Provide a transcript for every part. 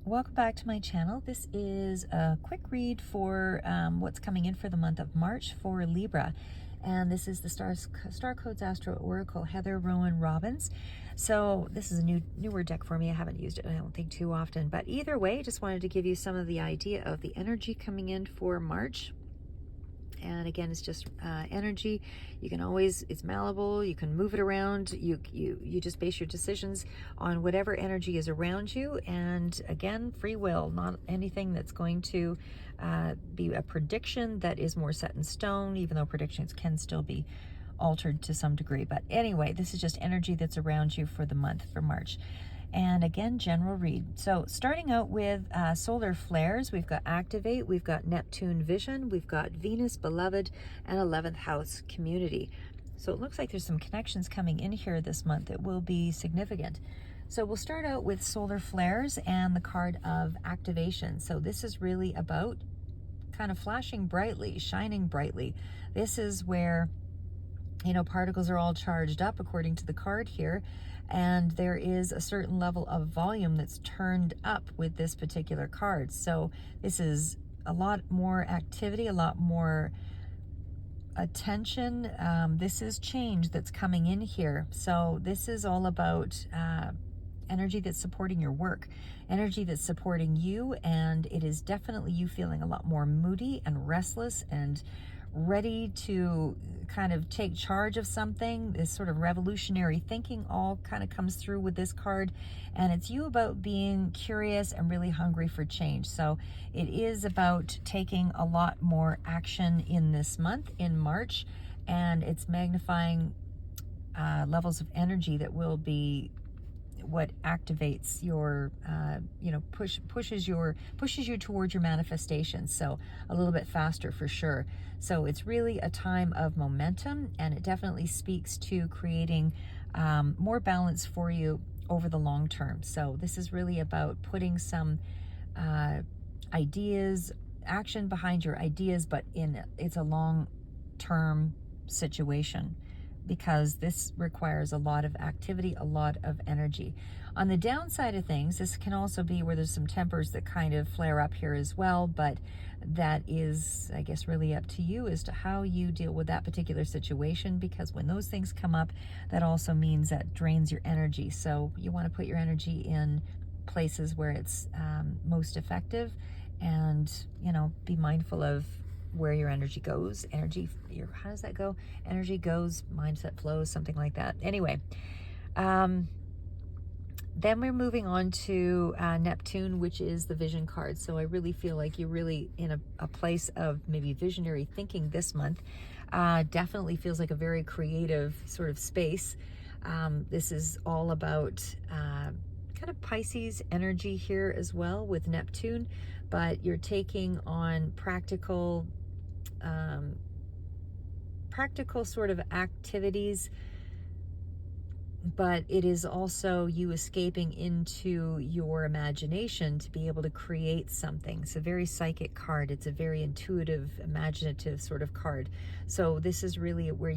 Welcome back to my channel. This is a quick read for what's coming in for the month of March for Libra. And this is the Star Codes Astro Oracle, Heather Rowan Robbins. So this is a newer deck for me. I haven't used it, I don't think, too often. But either way, just wanted to give you some of the idea of the energy coming in for March. And again, it's just energy. You can always, it's malleable, you can move it around, you just base your decisions on whatever energy is around you. And again, free will, not anything that's going to be a prediction that is more set in stone, even though predictions can still be altered to some degree. But anyway, this is just energy that's around you for the month, for March. And again, general read. So starting out with solar flares, we've got activate, we've got Neptune vision, we've got Venus beloved, and 11th house community. So it looks like there's some connections coming in here this month that will be significant. So we'll start out with solar flares and the card of activation. So this is really about kind of flashing brightly, shining brightly. This is where, you know, particles are all charged up according to the card here, and there is a certain level of volume that's turned up with this particular card. So this is a lot more activity, a lot more attention. This is change that's coming in here. So this is all about energy that's supporting your work, energy that's supporting you, and it is definitely you feeling a lot more moody and restless and ready to kind of take charge of something. This sort of revolutionary thinking all kind of comes through with this card, and it's you about being curious and really hungry for change. So it is about taking a lot more action in this month, in March, and it's magnifying levels of energy that will be what activates your pushes you towards your manifestation, so a little bit faster for sure. So it's really a time of momentum, and it definitely speaks to creating more balance for you over the long term. So this is really about putting some ideas, action behind your ideas, but it's a long term situation, because this requires a lot of activity, a lot of energy. On the downside of things, this can also be where there's some tempers that kind of flare up here as well, but that is, I guess, really up to you as to how you deal with that particular situation, because when those things come up, that also means that drains your energy. So you want to put your energy in places where it's most effective, and, you know, be mindful of where your energy goes. How does that go? Energy goes, mindset flows, something like that. Anyway, then we're moving on to Neptune, which is the vision card. So I really feel like you're really in a place of maybe visionary thinking this month. Definitely feels like a very creative sort of space. This is all about kind of Pisces energy here as well with Neptune, but you're taking on practical sort of activities, but it is also you escaping into your imagination to be able to create something. It's a very psychic card. It's a very intuitive, imaginative sort of card. So this is really where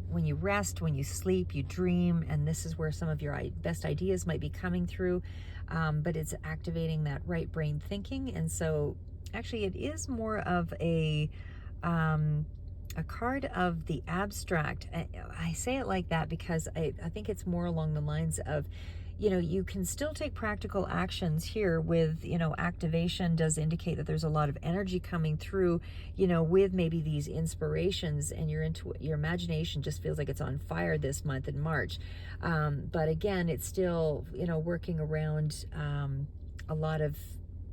when you rest, when you sleep, you dream, and this is where some of your best ideas might be coming through, but it's activating that right brain thinking. And so actually it is more of a card of the abstract. I say it like that because I think it's more along the lines of, you know, you can still take practical actions here with, you know, activation does indicate that there's a lot of energy coming through, you know, with maybe these inspirations, and your imagination just feels like it's on fire this month in March. But again, it's still, you know, working around a lot of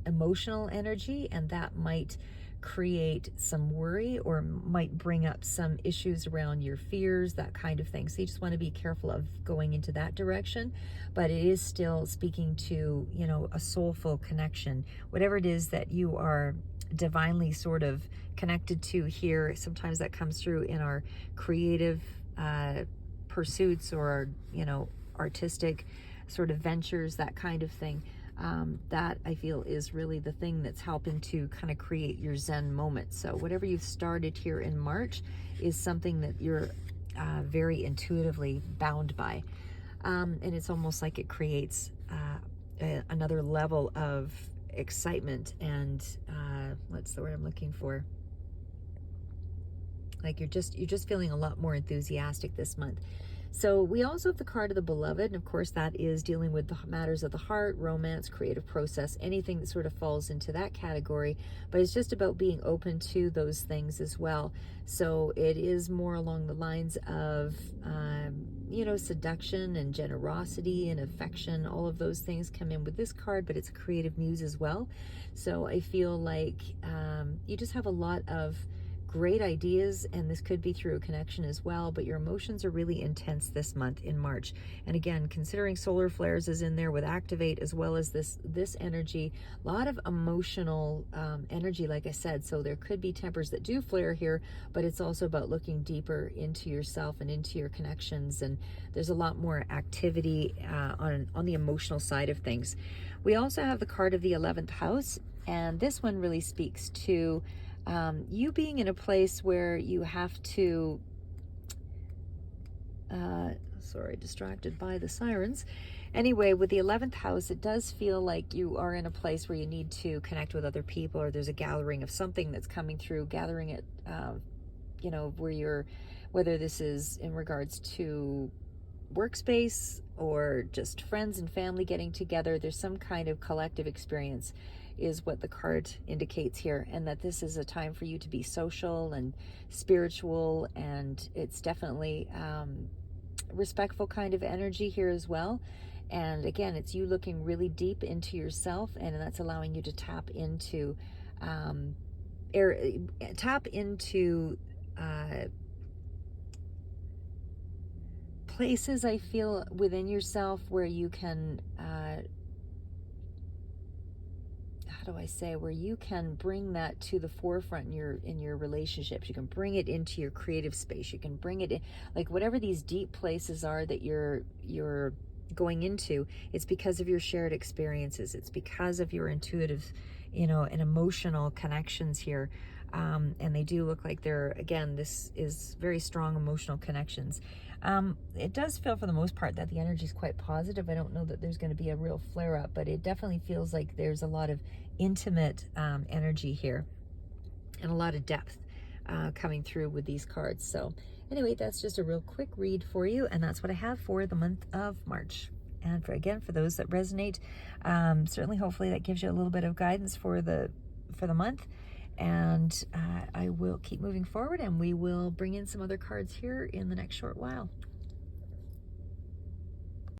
emotional energy, and that might create some worry or might bring up some issues around your fears, that kind of thing. So you just want to be careful of going into that direction, but it is still speaking to, you know, a soulful connection, whatever it is that you are divinely sort of connected to here. Sometimes that comes through in our creative pursuits, or, you know, artistic sort of ventures, that kind of thing. That I feel is really the thing that's helping to kind of create your Zen moment. So whatever you've started here in March is something that you're very intuitively bound by. And it's almost like it creates another level of excitement and what's the word I'm looking for? Like you're just feeling a lot more enthusiastic this month. So we also have the card of the beloved, and of course that is dealing with the matters of the heart, romance, creative process, anything that sort of falls into that category. But it's just about being open to those things as well. So it is more along the lines of seduction and generosity and affection. All of those things come in with this card, but it's a creative muse as well. So I feel like you just have a lot of great ideas, and this could be through a connection as well, but your emotions are really intense this month in March. And again, considering solar flares is in there with activate, as well as this energy, a lot of emotional energy, like I said. So there could be tempers that do flare here, but it's also about looking deeper into yourself and into your connections, and there's a lot more activity on the emotional side of things. We also have the card of the 11th house, and this one really speaks to you being in a place where you have to, sorry, distracted by the sirens. Anyway, with the 11th house, it does feel like you are in a place where you need to connect with other people, or there's a gathering of something that's coming through, gathering it, whether this is in regards to workspace or just friends and family getting together. There's some kind of collective experience is what the card indicates here, and that this is a time for you to be social and spiritual, and it's definitely respectful kind of energy here as well. And again, it's you looking really deep into yourself, and that's allowing you to tap into places, I feel, within yourself where you can where you can bring that to the forefront in your relationships. You can bring it into your creative space. You can bring it in, like whatever these deep places are that you're going into. It's because of your shared experiences. It's because of your intuitive, and emotional connections here. And they do look like this is very strong emotional connections. It does feel for the most part that the energy is quite positive. I don't know that there's going to be a real flare up, but it definitely feels like there's a lot of intimate energy here and a lot of depth coming through with these cards. So anyway, that's just a real quick read for you, and that's what I have for the month of March. And for those that resonate, certainly hopefully that gives you a little bit of guidance for the month. And I will keep moving forward, and we will bring in some other cards here in the next short while.